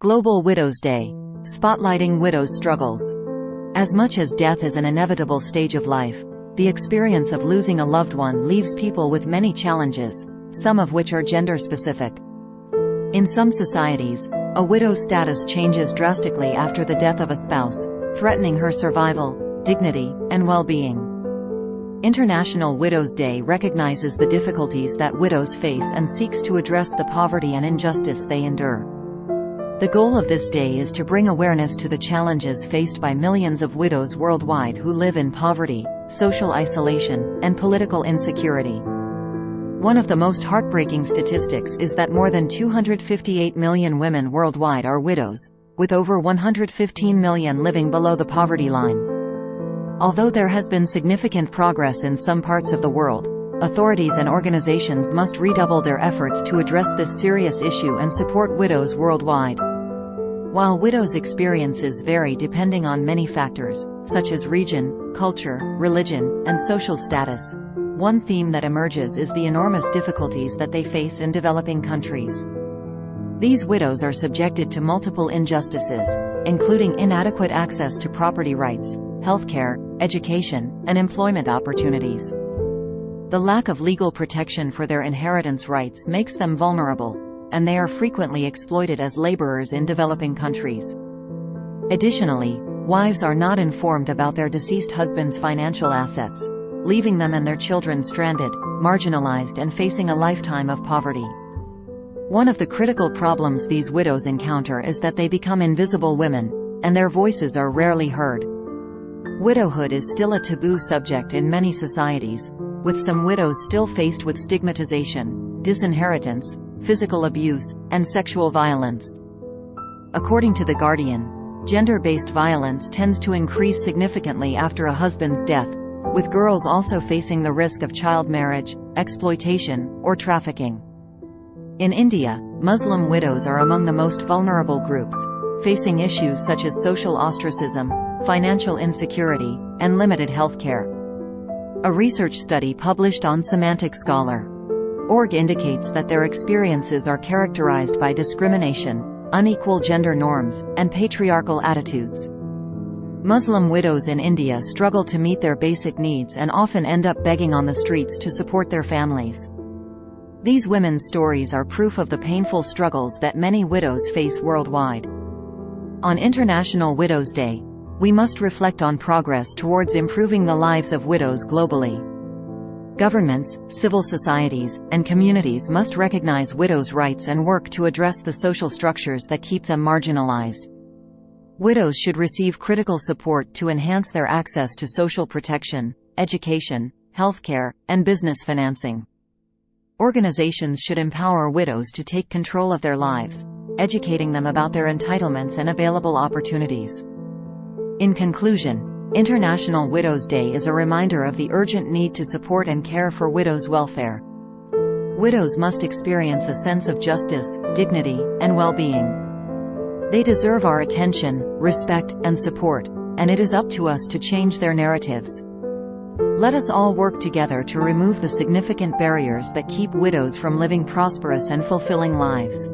Global Widows Day. Spotlighting widows' struggles. As much as death is an inevitable stage of life, the experience of losing a loved one leaves people with many challenges, some of which are gender-specific. In some societies, a widow's status changes drastically after the death of a spouse, threatening her survival, dignity, and well-being. International Widows Day recognizes the difficulties that widows face and seeks to address the poverty and injustice they endure. The goal of this day is to bring awareness to the challenges faced by millions of widows worldwide who live in poverty, social isolation, and political insecurity. One of the most heartbreaking statistics is that more than 258 million women worldwide are widows, with over 115 million living below the poverty line. Although there has been significant progress in some parts of the world, authorities and organizations must redouble their efforts to address this serious issue and support widows worldwide. While widows' experiences vary depending on many factors, such as region, culture, religion, and social status, one theme that emerges is the enormous difficulties that they face in developing countries. These widows are subjected to multiple injustices, including inadequate access to property rights, healthcare, education, and employment opportunities. The lack of legal protection for their inheritance rights makes them vulnerable, and they are frequently exploited as laborers in developing countries. Additionally, wives are not informed about their deceased husband's financial assets, leaving them and their children stranded, marginalized, and facing a lifetime of poverty. One of the critical problems these widows encounter is that they become invisible women, and their voices are rarely heard. Widowhood is still a taboo subject in many societies, with some widows still faced with stigmatization, disinheritance, physical abuse, and sexual violence. According to The Guardian, gender-based violence tends to increase significantly after a husband's death, with girls also facing the risk of child marriage, exploitation, or trafficking. In India, Muslim widows are among the most vulnerable groups, facing issues such as social ostracism, financial insecurity, and limited health care. A research study published on Semantic Scholar.org indicates that their experiences are characterized by discrimination, unequal gender norms, and patriarchal attitudes. Muslim widows in India struggle to meet their basic needs and often end up begging on the streets to support their families. These women's stories are proof of the painful struggles that many widows face worldwide. On International Widows Day, we must reflect on progress towards improving the lives of widows globally. Governments, civil societies, and communities must recognize widows' rights and work to address the social structures that keep them marginalized. Widows should receive critical support to enhance their access to social protection, education, healthcare, and business financing. Organizations should empower widows to take control of their lives, educating them about their entitlements and available opportunities. In conclusion, International Widows Day is a reminder of the urgent need to support and care for widows' welfare. Widows must experience a sense of justice, dignity, and well-being. They deserve our attention, respect, and support, and it is up to us to change their narratives. Let us all work together to remove the significant barriers that keep widows from living prosperous and fulfilling lives.